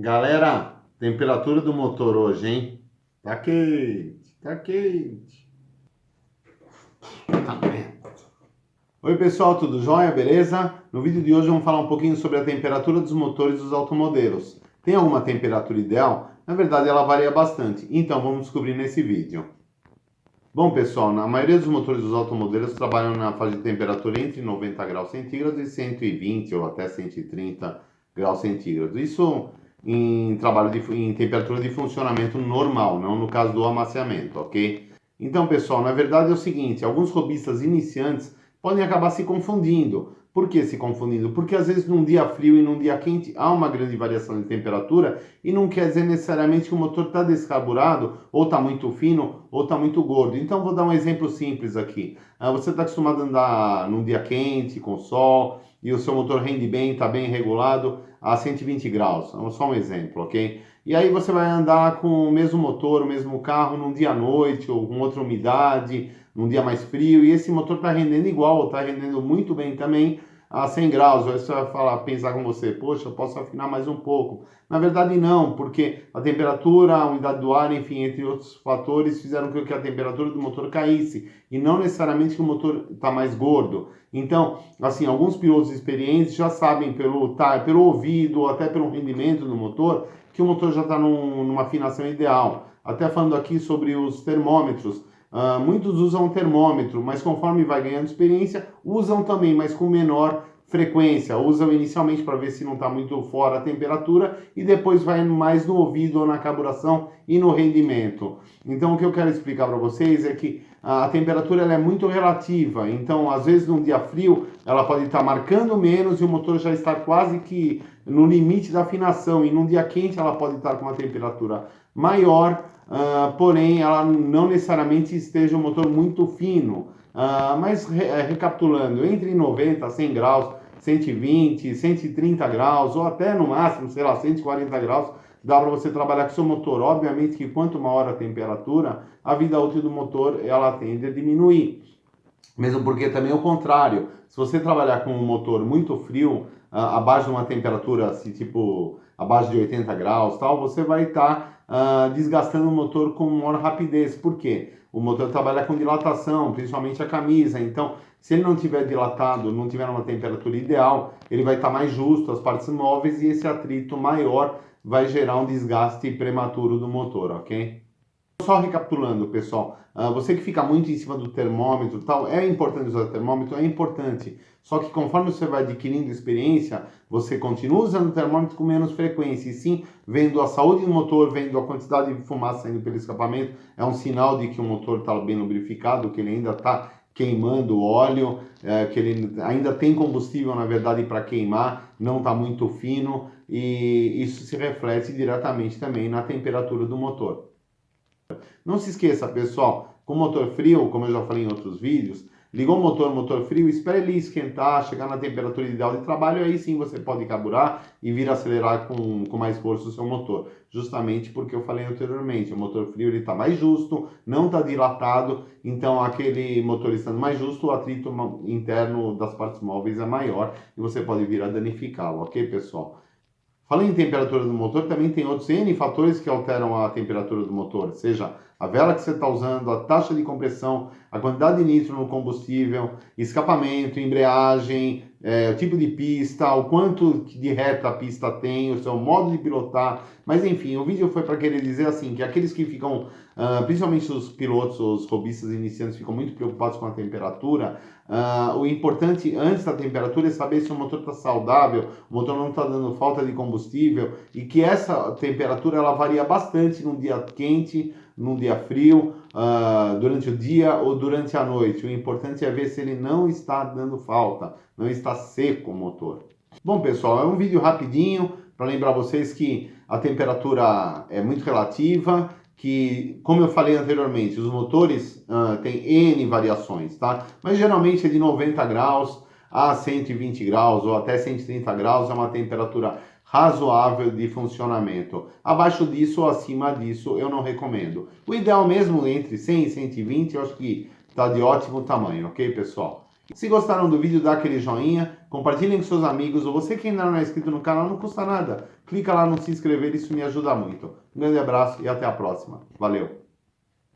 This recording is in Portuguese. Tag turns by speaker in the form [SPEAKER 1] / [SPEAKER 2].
[SPEAKER 1] Galera, temperatura do motor hoje, hein? Tá quente, tá quente. Tá merda. Oi pessoal, tudo jóia, beleza? No vídeo de hoje vamos falar um pouquinho sobre a temperatura dos motores dos automodelos. Tem alguma temperatura ideal? Na verdade ela varia bastante, então vamos descobrir nesse vídeo. Bom pessoal, na maioria dos motores dos automodelos trabalham na faixa de temperatura entre 90 graus centígrados e 120 ou até 130 graus centígrados. Isso em em temperatura de funcionamento normal, não no caso do amaciamento, ok? Então, pessoal, na verdade é o seguinte, alguns robistas iniciantes podem acabar se confundindo. Por que se confundindo? Porque às vezes num dia frio e num dia quente há uma grande variação de temperatura e não quer dizer necessariamente que o motor está descarburado, ou está muito fino, ou está muito gordo. Então vou dar um exemplo simples aqui. Você está acostumado a andar num dia quente, com sol, e o seu motor rende bem, está bem regulado a 120 graus. É só um exemplo, ok? E aí você vai andar com o mesmo motor, o mesmo carro num dia à noite, ou com outra umidade, num dia mais frio, e esse motor está rendendo igual, está rendendo muito bem também a 100 graus. Aí você vai pensar com você, poxa, eu posso afinar mais um pouco. Na verdade não, porque a temperatura, a umidade do ar, enfim, entre outros fatores, fizeram com que a temperatura do motor caísse, e não necessariamente que o motor está mais gordo. Então, assim, alguns pilotos experientes já sabem pelo ouvido, ou até pelo rendimento do motor, que o motor já está numa afinação ideal. Até falando aqui sobre os termômetros, muitos usam termômetro, mas conforme vai ganhando experiência, usam também, mas com menor frequência. Usam inicialmente para ver se não está muito fora a temperatura e depois vai mais no ouvido ou na carburação e no rendimento. Então, o que eu quero explicar para vocês é que a temperatura ela é muito relativa. Então, às vezes, num dia frio, ela pode estar marcando menos e o motor já está quase que no limite da afinação. E num dia quente, ela pode estar com uma temperatura maior, porém ela não necessariamente esteja um motor muito fino. Mas recapitulando, entre 90 a 100 graus, 120, 130 graus, ou até no máximo, sei lá, 140 graus, dá para você trabalhar com seu motor. Obviamente que quanto maior a temperatura, a vida útil do motor ela tende a diminuir. Mesmo porque também é o contrário. Se você trabalhar com um motor muito frio, abaixo de uma temperatura assim, tipo abaixo de 80 graus, tal, você vai estar desgastando o motor com maior rapidez. Por quê? O motor trabalha com dilatação, principalmente a camisa. Então, se ele não tiver dilatado, não tiver uma temperatura ideal, ele vai estar mais justo, as partes móveis, e esse atrito maior vai gerar um desgaste prematuro do motor, ok? Só recapitulando, pessoal, você que fica muito em cima do termômetro e tal, é importante usar o termômetro, é importante. Só que conforme você vai adquirindo experiência, você continua usando o termômetro com menos frequência. E sim, vendo a saúde do motor, vendo a quantidade de fumaça saindo pelo escapamento, é um sinal de que o motor está bem lubrificado, que ele ainda está queimando óleo, que ele ainda tem combustível, na verdade, para queimar, não está muito fino, e isso se reflete diretamente também na temperatura do motor. Não se esqueça, pessoal, com motor frio, como eu já falei em outros vídeos, ligou o motor frio, espere ele esquentar, chegar na temperatura ideal de trabalho, aí sim você pode carburar e vir acelerar com mais força o seu motor. Justamente porque eu falei anteriormente, o motor frio está mais justo, não está dilatado, então aquele motor estando mais justo, o atrito interno das partes móveis é maior e você pode vir a danificá-lo, ok, pessoal? Falando em temperatura do motor, também tem outros N fatores que alteram a temperatura do motor, seja a vela que você está usando, a taxa de compressão, a quantidade de nitro no combustível, escapamento, embreagem, o tipo de pista, o quanto de reta a pista tem, o seu modo de pilotar. Mas enfim, o vídeo foi para querer dizer assim, que aqueles que ficam, principalmente os pilotos, os robistas iniciantes, ficam muito preocupados com a temperatura. O importante antes da temperatura é saber se o motor está saudável, o motor não está dando falta de combustível, e que essa temperatura ela varia bastante num dia quente, num dia frio, durante o dia ou durante a noite. O importante é ver se ele não está dando falta, não está seco o motor. Bom, pessoal, é um vídeo rapidinho para lembrar vocês que a temperatura é muito relativa, que, como eu falei anteriormente, os motores têm N variações, tá? Mas geralmente é de 90 graus a 120 graus ou até 130 graus, é uma temperatura razoável de funcionamento. Abaixo disso ou acima disso eu não recomendo. O ideal mesmo entre 100 e 120 eu acho que está de ótimo tamanho, ok, pessoal? Se gostaram do vídeo, dá aquele joinha, compartilhem com seus amigos, ou você que ainda não é inscrito no canal, não custa nada. Clica lá no se inscrever, isso me ajuda muito. Um grande abraço e até a próxima. Valeu!